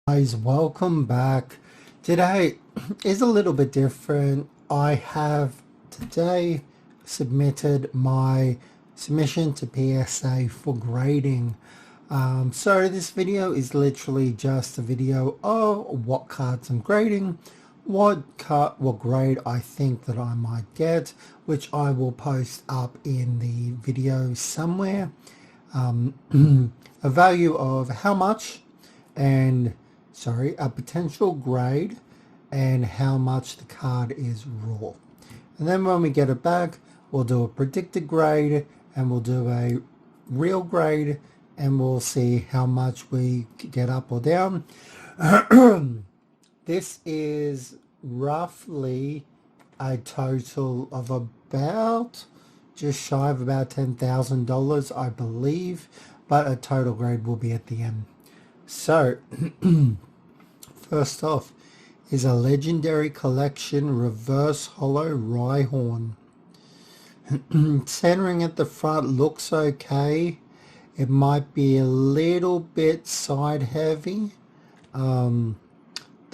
Guys, welcome back. Today is a little bit different. I have today submitted my submission to PSA for grading. So this video is literally just a video of what cards I'm grading, what grade I think that I might get, which I will post up in the video somewhere. A value of how much and a potential grade and how much the card is raw. And then when we get it back, we'll do a predicted grade and we'll do a real grade and we'll see how much we get up or down. This is roughly a total of about just shy of about $10,000, I believe, but a total grade will be at the end. So first off is a Legendary Collection Reverse Hollow Rhyhorn. Centering at the front looks okay. It might be a little bit side heavy. The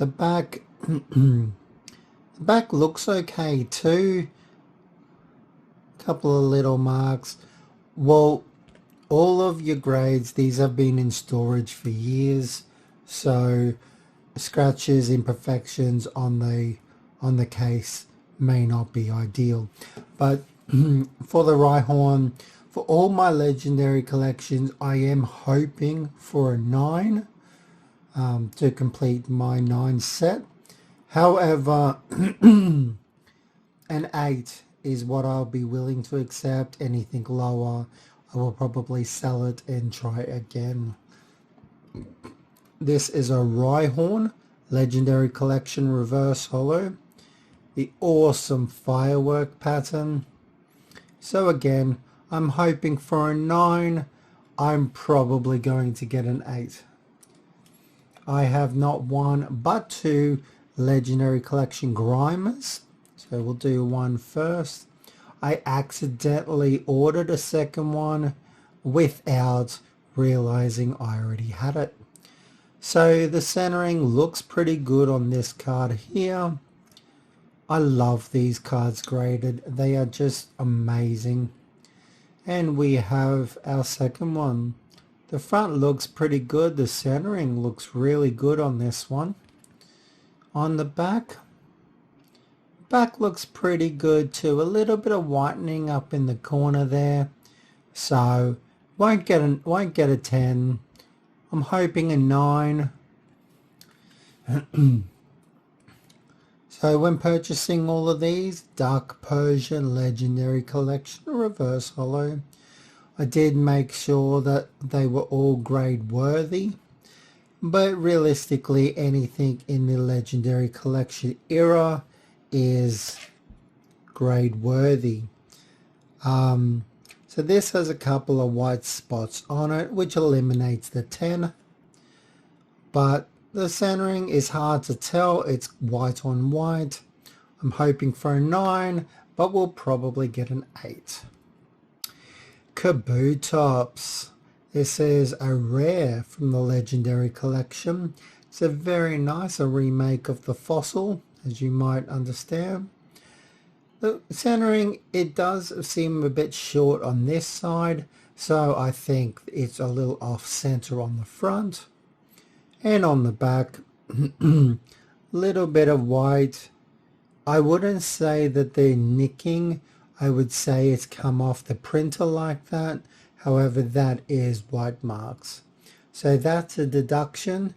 back the back looks okay too. Couple of little marks. Well, all of your grades, these have been in storage for years, so scratches, imperfections on the case may not be ideal. But for the Rhyhorn, for all my legendary collections, I am hoping for a 9 to complete my 9 set. However, an 8 is what I'll be willing to accept. Anything lower, I will probably sell it and try again. This is a Rhyhorn Legendary Collection Reverse Hollow. The awesome firework pattern. So again, I'm hoping for a 9. I'm probably going to get an 8. I have not one but 2 Legendary Collection Grimers. So we'll do one first. I accidentally ordered a second one without realizing I already had it. So the centering looks pretty good on this card here. I love these cards graded. They are just amazing. And we have our second one. The front looks pretty good. The centering looks really good on this one. On the back looks pretty good too. A little bit of whitening up in the corner there. So won't get a 10. I'm hoping a 9. So when purchasing all of these, Dark Persia Legendary Collection Reverse Hollow, I did make sure that they were all grade worthy. But realistically, anything in the Legendary Collection era is grade worthy. So this has a couple of white spots on it, which eliminates the 10. But the centering is hard to tell. It's white on white. I'm hoping for a 9, but we'll probably get an 8. Kabutops. This is a rare from the Legendary Collection. It's a very nice remake of the fossil, as you might understand. The centering, it does seem a bit short on this side, so I think it's a little off center on the front. And on the back, little bit of white. I wouldn't say that they're nicking. I would say it's come off the printer like that. However, that is white marks. So that's a deduction,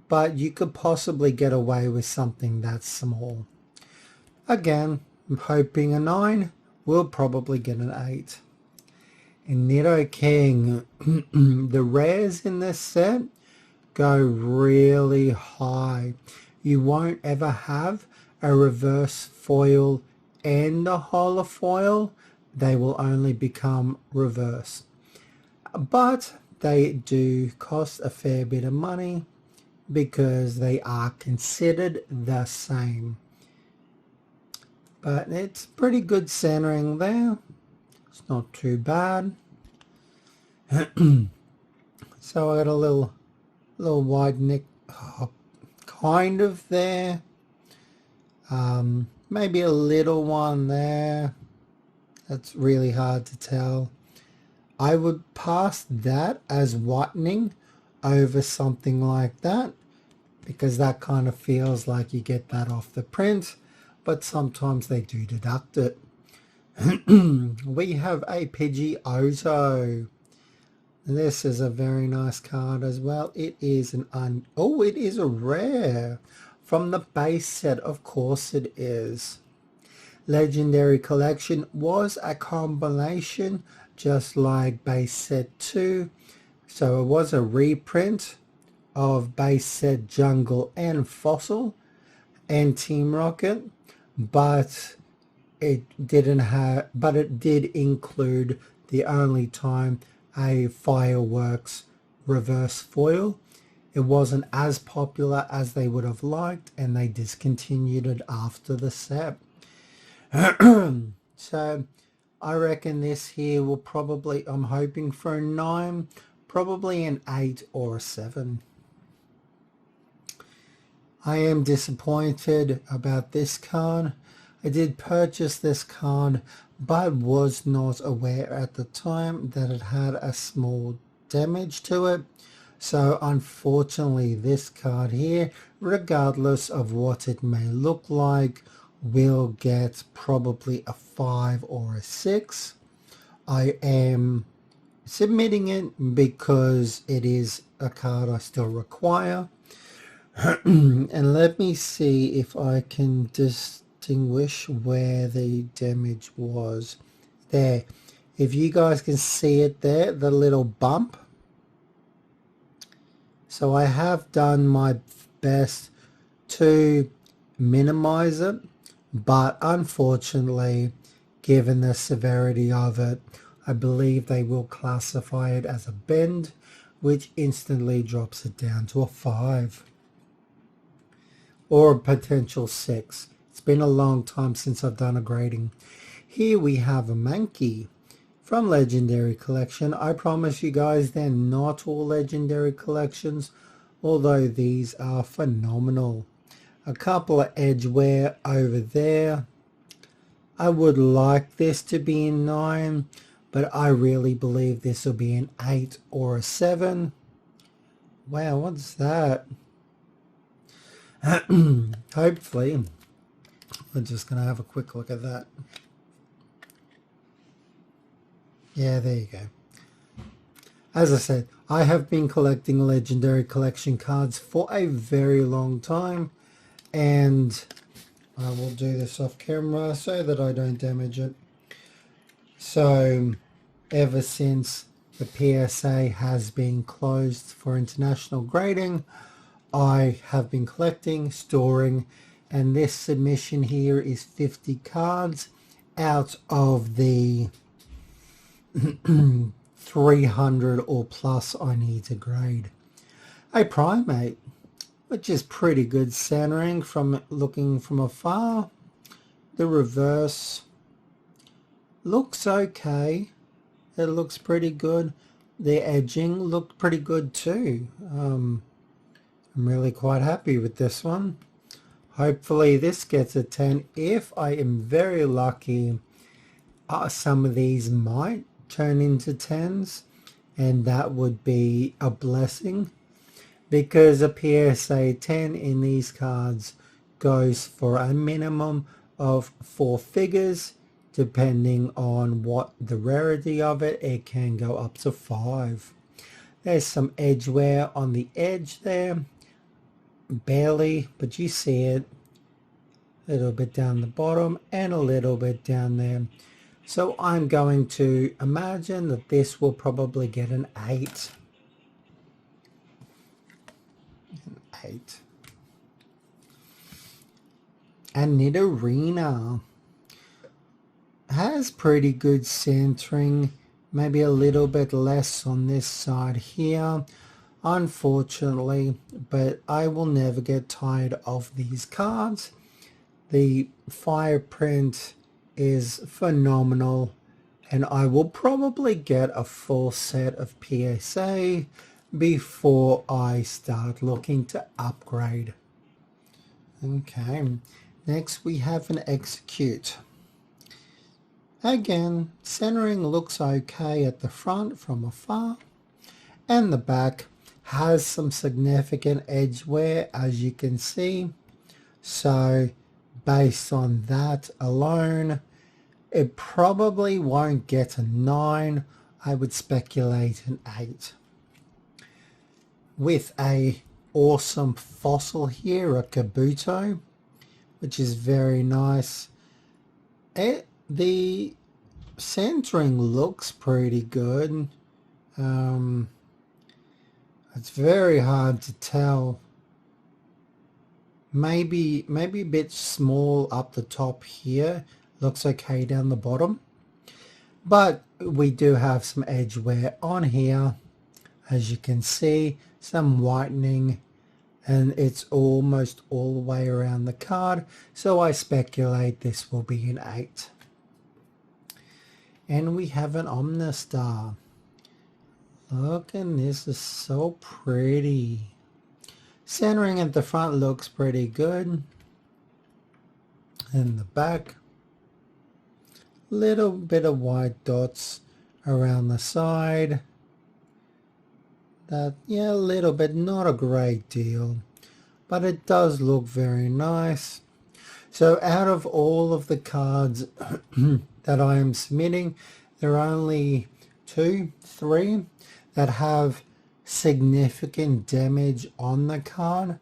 but you could possibly get away with something that small. Again, I'm hoping a 9. We'll probably get an 8. And Nidoking. The rares in this set go really high. You won't ever have a reverse foil and a holofoil. They will only become reverse. But they do cost a fair bit of money because they are considered the same. But it's pretty good centering there. It's not too bad. So I got a little wide neck kind of there. Maybe a little one there. That's really hard to tell. I would pass that as whitening over something like that, because that kind of feels like you get that off the print, but sometimes they do deduct it. We have a Pidgeotto. This is a very nice card as well. It is it is a rare from the base set. Of course it is. Legendary Collection was a combination just like base set 2. So it was a reprint of base set Jungle and Fossil and Team Rocket, but it did include the only time a Fireworks reverse foil. It wasn't as popular as they would have liked, and they discontinued it after the set. So I reckon this here will probably, I'm hoping for a 9, probably an 8 or a 7. I am disappointed about this card. I did purchase this card, but was not aware at the time that it had a small damage to it. So unfortunately this card here, regardless of what it may look like, will get probably a 5 or a 6. I am submitting it because it is a card I still require. And let me see if I can distinguish where the damage was. There, if you guys can see it there, the little bump. So I have done my best to minimize it, but unfortunately, given the severity of it, I believe they will classify it as a bend, which instantly drops it down to a 5 or a potential 6. It's been a long time since I've done a grading. Here we have a Mankey from Legendary Collection. I promise you guys they're not all Legendary Collections, although these are phenomenal. A couple of edge wear over there. I would like this to be in 9, but I really believe this will be an 8 or a 7. Wow, what's that? Hopefully, we're just going to have a quick look at that. Yeah, there you go. As I said, I have been collecting Legendary Collection cards for a very long time, and I will do this off camera so that I don't damage it. So ever since the PSA has been closed for international grading, I have been collecting, storing, and this submission here is 50 cards out of the 300 or plus I need to grade. A Primate, which is pretty good centering from looking from afar. The reverse looks okay. It looks pretty good. The edging looked pretty good too. I'm really quite happy with this one. Hopefully this gets a 10. If I am very lucky, some of these might turn into 10s, and that would be a blessing, because a PSA 10 in these cards goes for a minimum of 4 figures. Depending on what the rarity of it, it can go up to 5. There's some edge wear on the edge there. Barely, but you see it. A little bit down the bottom and a little bit down there. So I'm going to imagine that this will probably get an 8. An 8. And Nidorina has pretty good centering, maybe a little bit less on this side here, unfortunately, but I will never get tired of these cards. The fire print is phenomenal, and I will probably get a full set of PSA, before I start looking to upgrade. Okay, next we have an execute. Again, centering looks okay at the front from afar, and the back has some significant edge wear, as you can see. So based on that alone, it probably won't get a 9. I would speculate an 8. With a awesome fossil here, a Kabuto, which is very nice. The centering looks pretty good. It's very hard to tell. Maybe a bit small up the top here. Looks okay down the bottom. But we do have some edge wear on here. As you can see, some whitening, and it's almost all the way around the card. So I speculate this will be an 8. And we have an Omnistar. Look, and this is so pretty. Centering at the front looks pretty good. And the back, little bit of white dots around the side. That, yeah, a little bit, not a great deal, but it does look very nice. So out of all of the cards that I am submitting, there are only 2, 3 that have significant damage on the card,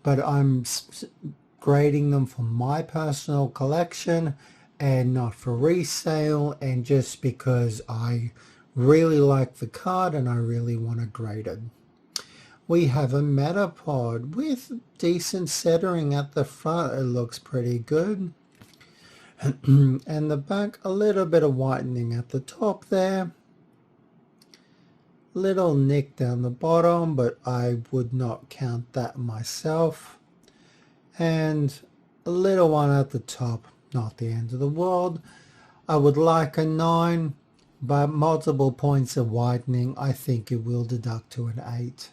but I'm grading them for my personal collection and not for resale, and just because I really like the card and I really want to grade it. We have a Metapod with decent centering at the front. It looks pretty good. And the back, a little bit of whitening at the top there. Little nick down the bottom, but I would not count that myself. And a little one at the top, not the end of the world. I would like a 9, but multiple points of whitening, I think it will deduct to an 8.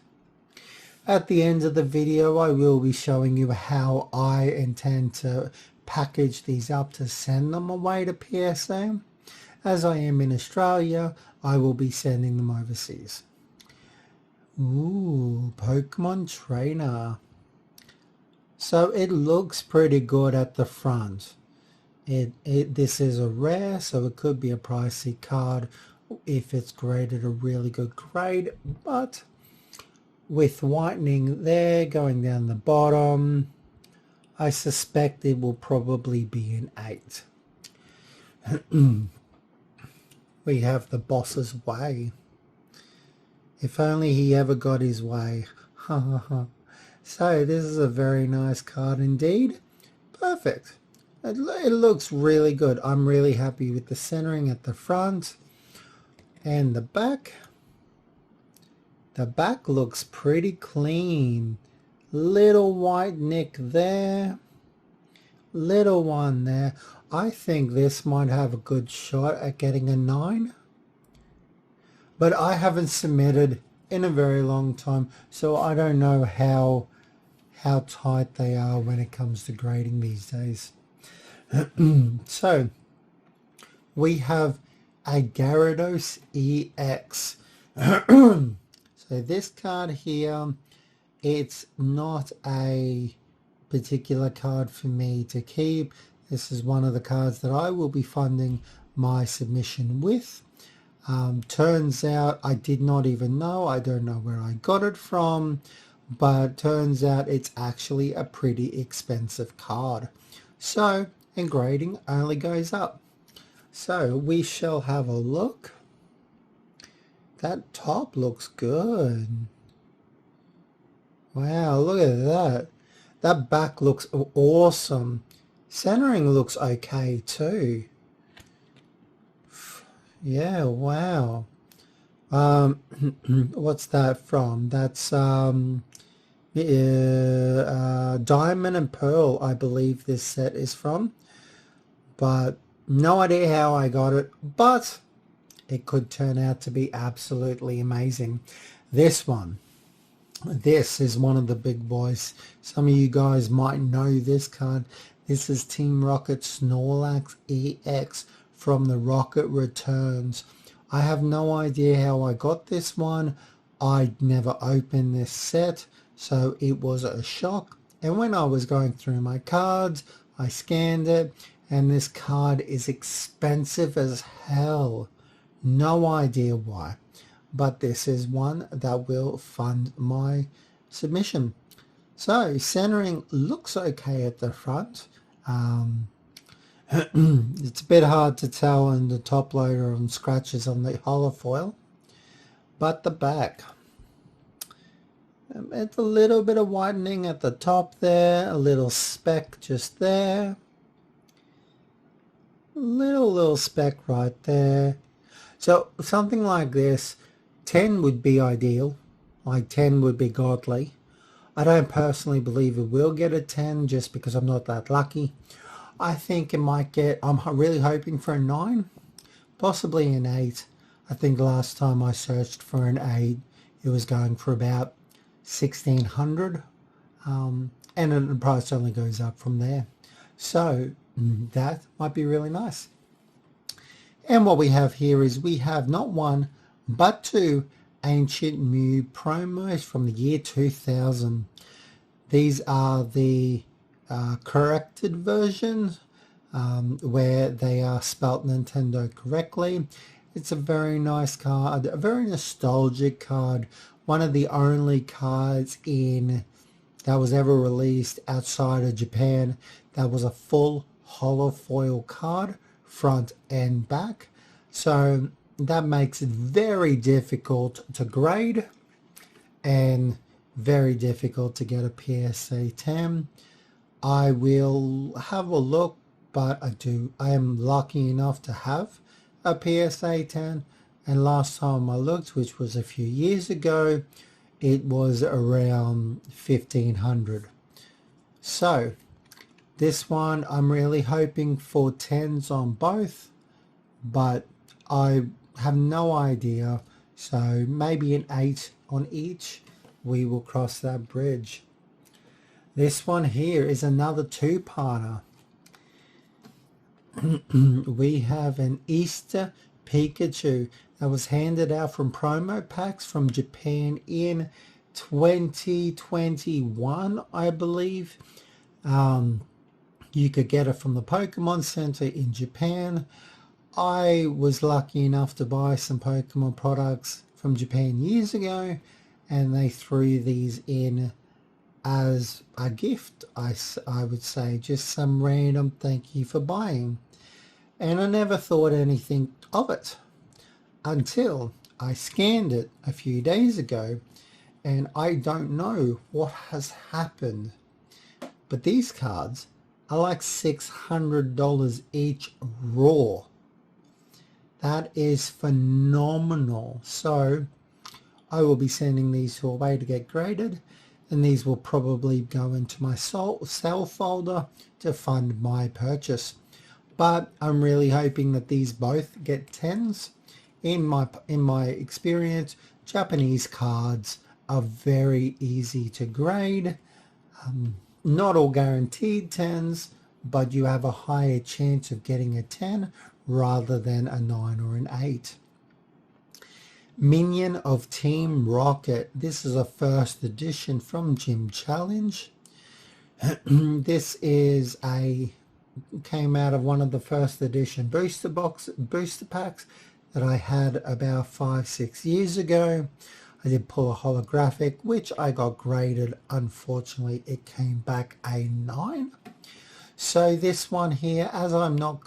At the end of the video, I will be showing you how I intend to package these up to send them away to PSA. As I am in Australia, I will be sending them overseas. Ooh, Pokemon Trainer. So it looks pretty good at the front. This is a rare, so it could be a pricey card if it's graded a really good grade, but with whitening there going down the bottom, I suspect it will probably be an 8. We have the Boss's Way. If only he ever got his way. So this is a very nice card indeed. Perfect. It looks really good. I'm really happy with the centering at the front and the back. The back looks pretty clean. Little white nick there. Little one there. I think this might have a good shot at getting a 9. But I haven't submitted in a very long time, so I don't know how tight they are when it comes to grading these days. So we have a Gyarados EX. So this card here, it's not a particular card for me to keep. This is one of the cards that I will be funding my submission with. Turns out I did not even know. I don't know where I got it from, but turns out it's actually a pretty expensive card. So, and grading only goes up. So we shall have a look. That top looks good. Wow, look at that. That back looks awesome. Centering looks okay too. Yeah, wow. What's that from? That's Diamond and Pearl, I believe this set is from. But no idea how I got it, but it could turn out to be absolutely amazing. This one. This is one of the big boys. Some of you guys might know this card. This is Team Rocket Snorlax EX from the Rocket Returns. I have no idea how I got this one. I'd never opened this set, so it was a shock. And when I was going through my cards, I scanned it, and this card is expensive as hell. No idea why, but this is one that will fund my submission. So centering looks okay at the front. It's a bit hard to tell in the top loader and scratches on the holofoil, but the back, it's a little bit of whitening at the top there, a little speck just there, little speck right there. So something like this, 10 would be ideal, like 10 would be godly. I don't personally believe it will get a 10 just because I'm not that lucky. I think it might get, I'm really hoping for a 9, possibly an 8. I think last time I searched for an 8, it was going for about 1,600, and the price only goes up from there. So that might be really nice. And what we have here is we have not one, but 2 Ancient Mew promos from the year 2000. These are the corrected versions, where they are spelt Nintendo correctly. It's a very nice card, a very nostalgic card, one of the only cards that was ever released outside of Japan that was a full holofoil card, front and back. So that makes it very difficult to grade and very difficult to get a PSA 10. I will have a look, but I am lucky enough to have a PSA 10, and last time I looked, which was a few years ago, it was around 1,500. So this one, I'm really hoping for 10s on both, but I have no idea, so maybe an 8 on each. We will cross that bridge. This one here is another 2-parter. We have an Easter Pikachu that was handed out from promo packs from Japan in 2021, I believe. You could get it from the Pokemon Center in Japan. I was lucky enough to buy some Pokemon products from Japan years ago, and they threw these in as a gift. I would say just some random thank you for buying. And I never thought anything of it until I scanned it a few days ago, and I don't know what has happened, but these cards are like $600 each raw. That is phenomenal. So I will be sending these away to get graded, and these will probably go into my sell folder to fund my purchase. But I'm really hoping that these both get 10s. In my experience, Japanese cards are very easy to grade. Not all guaranteed 10s, but you have a higher chance of getting a 10 rather than a 9 or an 8. Minion of Team Rocket. This is a first edition from Gym Challenge. This is came out of one of the first edition booster packs that I had about 5-6 years ago. I did pull a holographic, which I got graded. Unfortunately, it came back a 9. So this one here, as I'm not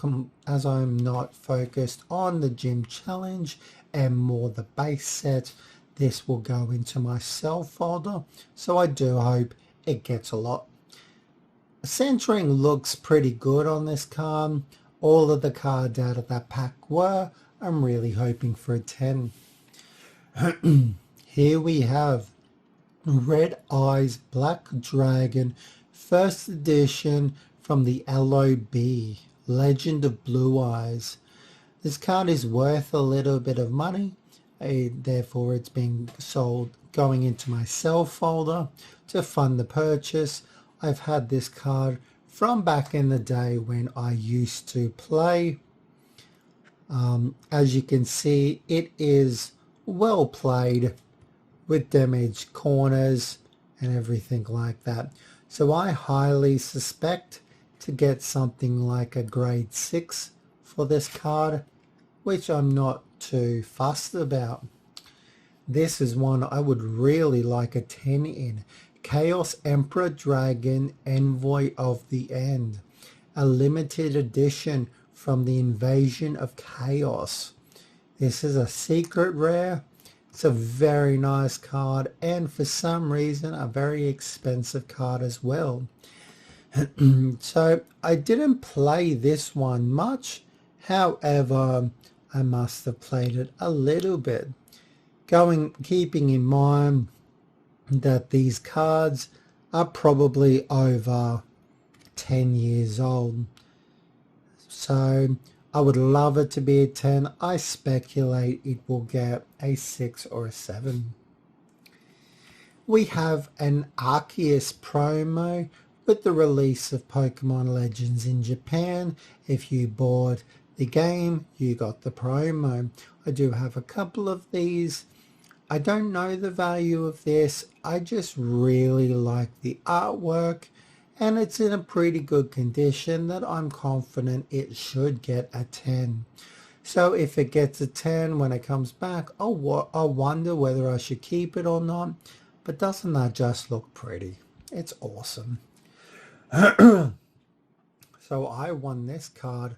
focused on the Gym Challenge and more the base set, this will go into my sell folder. So I do hope it gets a lot. Centering looks pretty good on this card. All of the cards out of that pack were. I'm really hoping for a 10. Here we have Red Eyes Black Dragon, first edition from the LOB, Legend of Blue Eyes. This card is worth a little bit of money. Therefore it's being sold, going into my sell folder to fund the purchase. I've had this card from back in the day when I used to play. As you can see, it is well played with damaged corners and everything like that. So I highly suspect to get something like a grade 6 for this card, which I'm not too fussed about. This is one I would really like a 10 in. Chaos Emperor Dragon Envoy of the End. A limited edition from the Invasion of Chaos. This is a secret rare. It's a very nice card, and for some reason a very expensive card as well. So I didn't play this one much. However, I must have played it a little bit. Keeping in mind that these cards are probably over 10 years old. So I would love it to be a 10. I speculate it will get a 6 or a 7. We have an Arceus promo with the release of Pokemon Legends in Japan. If you bought the game, you got the promo. I do have a couple of these. I don't know the value of this. I just really like the artwork, and it's in a pretty good condition that I'm confident it should get a 10. So if it gets a 10 when it comes back, I'll wonder whether I should keep it or not. But doesn't that just look pretty? It's awesome. So I won this card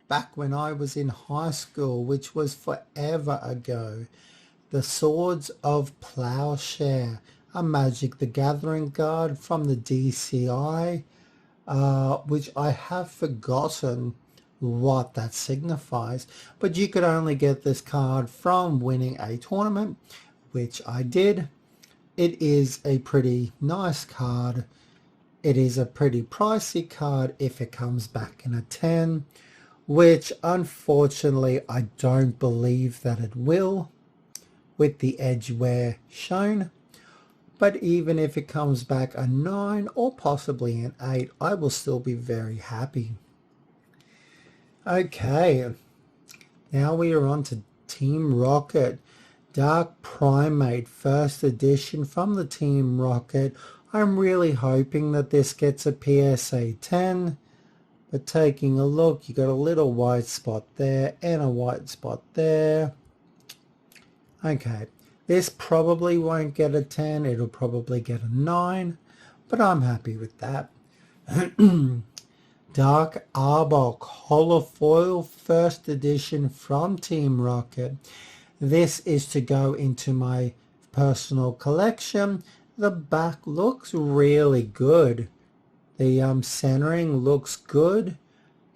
back when I was in high school, which was forever ago. The Swords of Plowshare, a Magic the Gathering card from the DCI, which I have forgotten what that signifies. But you could only get this card from winning a tournament, which I did. It is a pretty nice card. It is a pretty pricey card if it comes back in a 10, which unfortunately I don't believe that it will, with the edgeware shown. But even if it comes back a 9 or possibly an 8, I will still be very happy. Okay, now we are on to Team Rocket. Dark Primate, first edition from the Team Rocket. I'm really hoping that this gets a PSA 10. But taking a look, you got a little white spot there and a white spot there. Okay, this probably won't get a 10. It'll probably get a 9. But I'm happy with that. Dark Arbok Holofoil, first edition from Team Rocket. This is to go into my personal collection. The back looks really good. The centering looks good.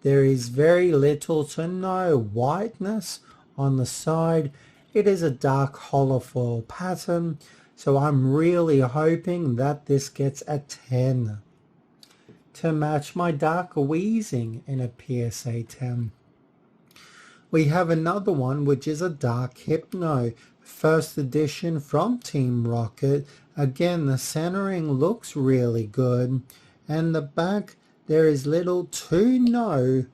There is very little to no whiteness on the side. It is a dark holofoil pattern, so I'm really hoping that this gets a 10 to match my Dark Weezing in a PSA 10. We have another one, which is a Dark Hypno, first edition from Team Rocket. Again, the centering looks really good, and the back, there is little to no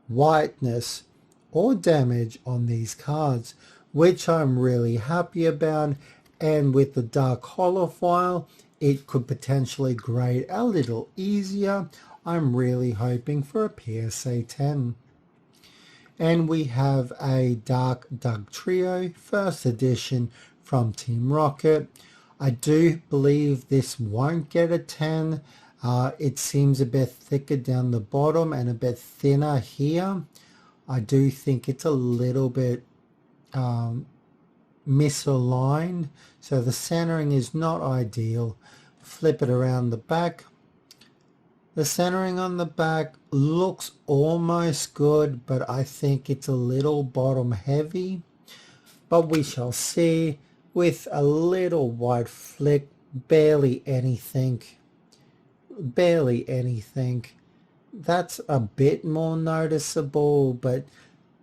whiteness or damage on these cards, which I'm really happy about. And with the dark holofoil, it could potentially grade a little easier. I'm really hoping for a PSA 10. And we have a Dark Dugtrio, first edition from Team Rocket. I do believe this won't get a 10. It seems a bit thicker down the bottom and a bit thinner here. I do think it's a little bit misaligned, so the centering is not ideal. Flip it around the back. The centering on the back looks almost good, but I think it's a little bottom heavy. But we shall see. With a little white flick, barely anything. Barely anything. That's a bit more noticeable, but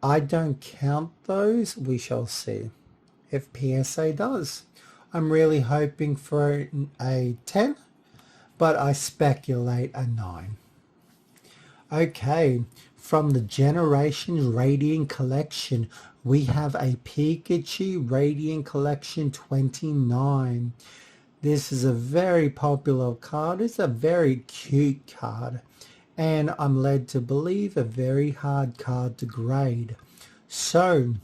I don't count those. We shall see. if PSA does. I'm really hoping for a 10, but I speculate a 9. Okay, from the Generations Radiant Collection, we have a Pikachu Radiant Collection 29. This is a very popular card. It's a very cute card, and I'm led to believe a very hard card to grade. So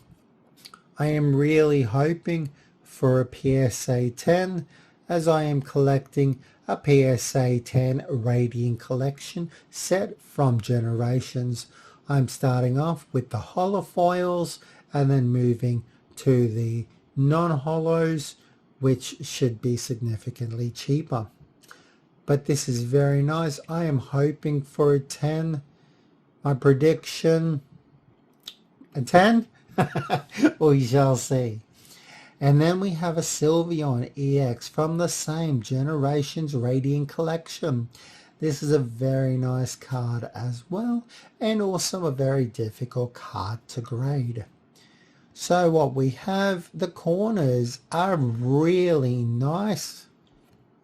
I am really hoping for a PSA 10, as I am collecting a PSA 10 Radiant Collection set from Generations. I'm starting off with the holofoils and then moving to the non-holos, which should be significantly cheaper. But this is very nice. I am hoping for a 10. My prediction, a 10? We shall see. And then we have a Sylveon EX from the same Generations Radiant Collection. This is a very nice card as well, and also a very difficult card to grade. So what we have, the corners are really nice.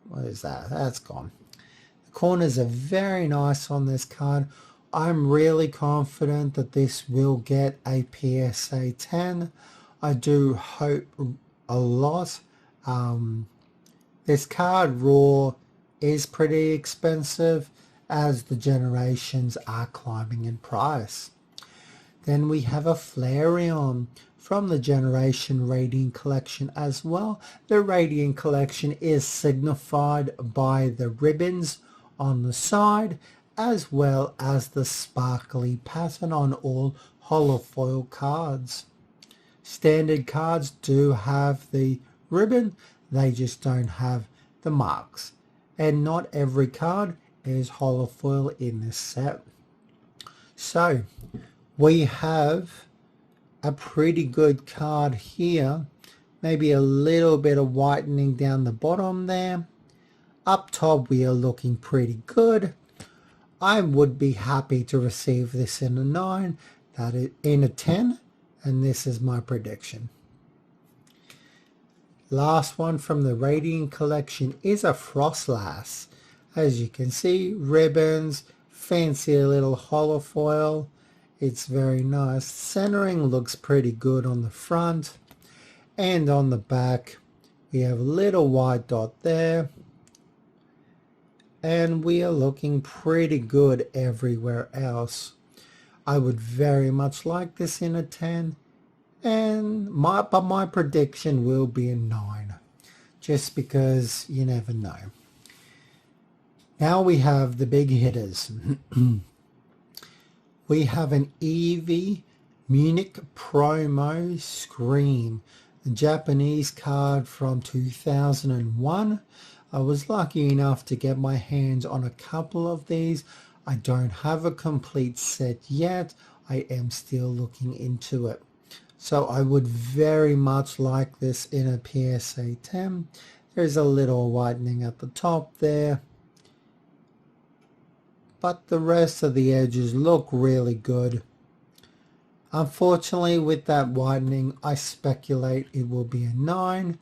What is that? That's gone. The corners are very nice on this card. I'm really confident that this will get a PSA 10. I do hope a lot. This card raw is pretty expensive, as the Generations are climbing in price. Then we have a Flareon from the Generation Radiant Collection as well. The Radiant Collection is signified by the ribbons on the side, as well as the sparkly pattern on all holofoil cards. Standard cards do have the ribbon, they just don't have the marks. And not every card is holofoil in this set. So we have a pretty good card here. Maybe a little bit of whitening down the bottom there. Up top we are looking pretty good. I would be happy to receive this in a 9, that is in a 10, and this is my prediction. Last one from the Radiant Collection is a Frostlass. As you can see, ribbons, fancy little holofoil. It's very nice. Centering looks pretty good on the front, and on the back we have a little white dot there, and we are looking pretty good everywhere else. I would very much like this in a 10, and my prediction will be a 9, just because you never know. Now we have the big hitters. We have an Eevee Munich Promo Scream, a Japanese card from 2001. I was lucky enough to get my hands on a couple of these. I don't have a complete set yet. I am still looking into it. So I would very much like this in a PSA 10. There's a little whitening at the top there, but the rest of the edges look really good. Unfortunately, with that whitening, I speculate it will be a 9,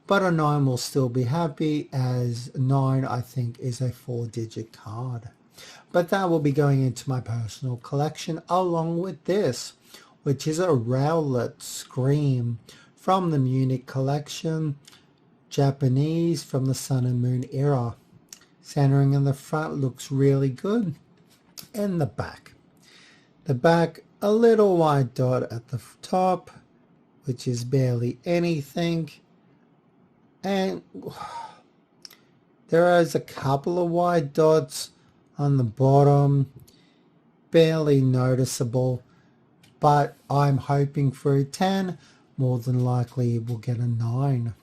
but a 9 will still be happy, as 9 I think is a 4-digit card. But that will be going into my personal collection along with this, which is a Rowlet Scream from the Munich Collection, Japanese from the Sun and Moon era. Centering in the front looks really good, and the back. The back, a little white dot at the top, which is barely anything, and there is a couple of white dots on the bottom, barely noticeable, but I'm hoping for a 10. More than likely it will get a 9.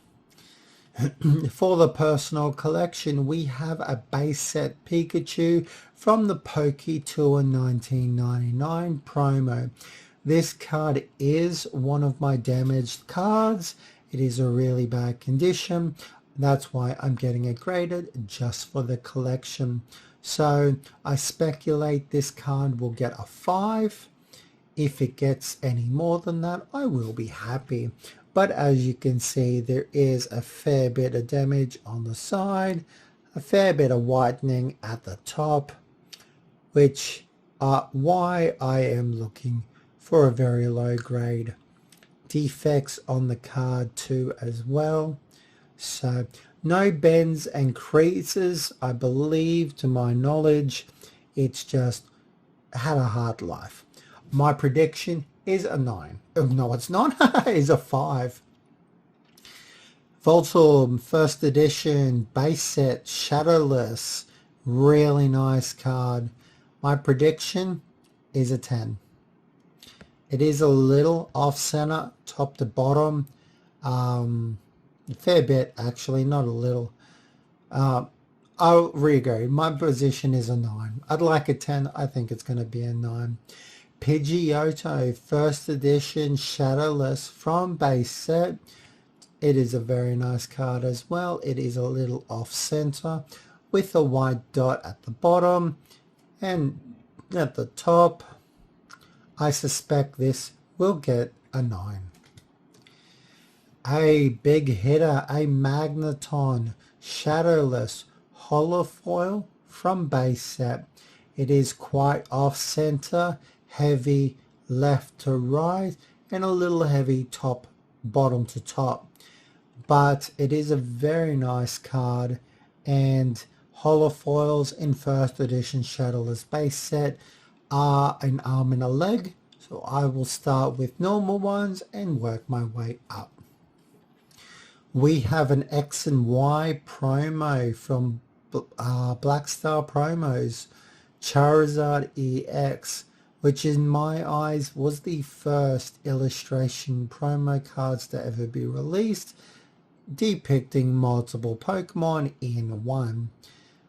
For the personal collection, we have a base set Pikachu from the Poke Tour 1999 promo. This card is one of my damaged cards. It is a really bad condition. That's why I'm getting it graded just for the collection. So I speculate this card will get a 5. If it gets any more than that, I will be happy. but as you can see, there is a fair bit of damage on the side, a fair bit of whitening at the top, which are why I am looking for a very low grade. Defects on the card too as well. So no bends and creases, I believe, to my knowledge. It's just had a hard life. My prediction is a 9. Oh, no, it's not. It's a 5. Voltorb first edition base set shadowless, really nice card. My prediction is a 10. It is a little off center, top to bottom, a fair bit actually, not a little. I'll re-go. My position is a 9. I'd like a 10. I think it's going to be a 9. Pidgeotto first edition shadowless from base set. It is a very nice card as well. It is a little off center with a white dot at the bottom and at the top. I suspect this will get a 9. A big hitter, a Magneton shadowless holofoil from base set. It is quite off center, heavy left to right, and a little heavy top, bottom to top. But it is a very nice card, and holofoils in first edition shadowless base set are an arm and a leg, so I will start with normal ones and work my way up. We have an X and Y promo from Black Star Promos, Charizard EX, which in my eyes was the first illustration promo cards to ever be released, depicting multiple Pokemon in one.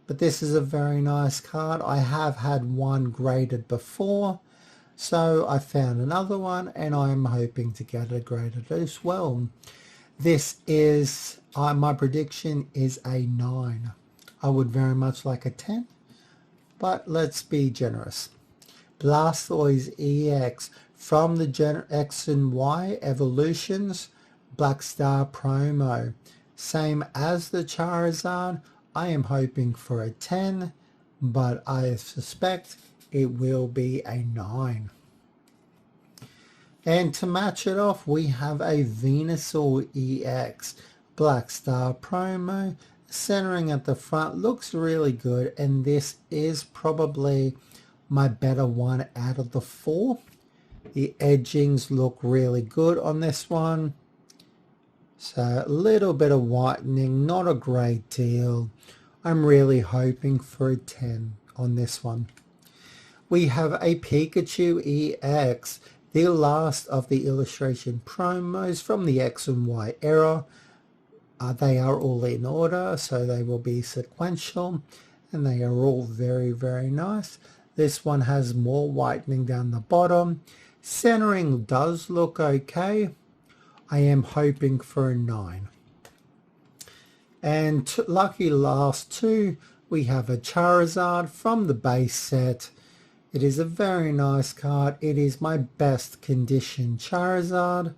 But this is a very nice card. I have had one graded before, so I found another one and I'm hoping to get it graded as well. This is, my prediction is a 9. I would very much like a 10, but let's be generous. Blastoise EX from the X and Y Evolutions Black Star promo. Same as the Charizard. I am hoping for a 10, but I suspect it will be a 9. And to match it off, we have a Venusaur EX Black Star promo. Centering at the front looks really good, and this is probably my better one out of the 4. The edgings look really good on this one. So a little bit of whitening, not a great deal. I'm really hoping for a 10 on this one. We have a Pikachu EX, the last of the illustration promos from the X and Y era. They are all in order, so they will be sequential, and they are all very, very nice. This one has more whitening down the bottom. Centering does look okay. I am hoping for a 9. And lucky last 2, we have a Charizard from the base set. It is a very nice card. It is my best condition Charizard.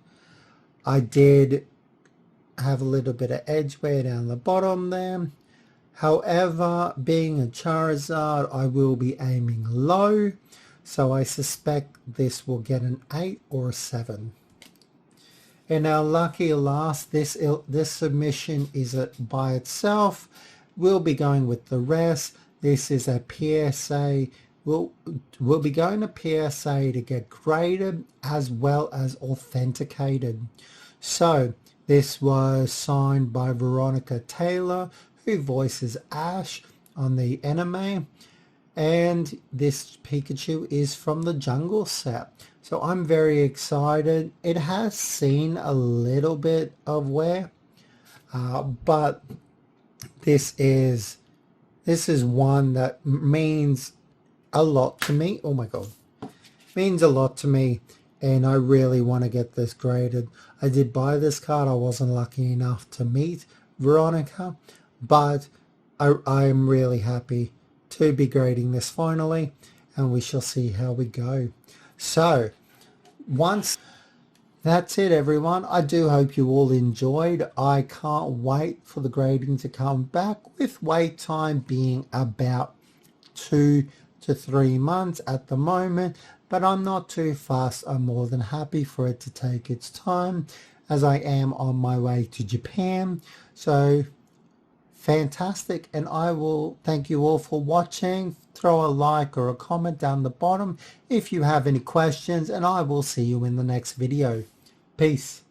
I did have a little bit of edge wear down the bottom there. However, being a Charizard, I will be aiming low, so I suspect this will get an 8 or a 7. And our lucky last, this submission is by itself. We'll be going with the rest. This is a PSA. We'll be going to PSA to get graded as well as authenticated. So this was signed by Veronica Taylor, who voices Ash on the anime. And this Pikachu is from the Jungle set. So I'm very excited. It has seen a little bit of wear, but this is one that means a lot to me. Oh my god, means a lot to me, and I really want to get this graded. I did buy this card. I wasn't lucky enough to meet Veronica, but I'm really happy to be grading this finally, and we shall see how we go. So once That's it, everyone. I do hope you all enjoyed. I can't wait for the grading to come back, with wait time being about 2 to 3 months at the moment, but I'm not too fast. I'm more than happy for it to take its time, as I am on my way to Japan. So fantastic, and I will thank you all for watching. Throw a like or a comment down the bottom if you have any questions, and I will see you in the next video. Peace.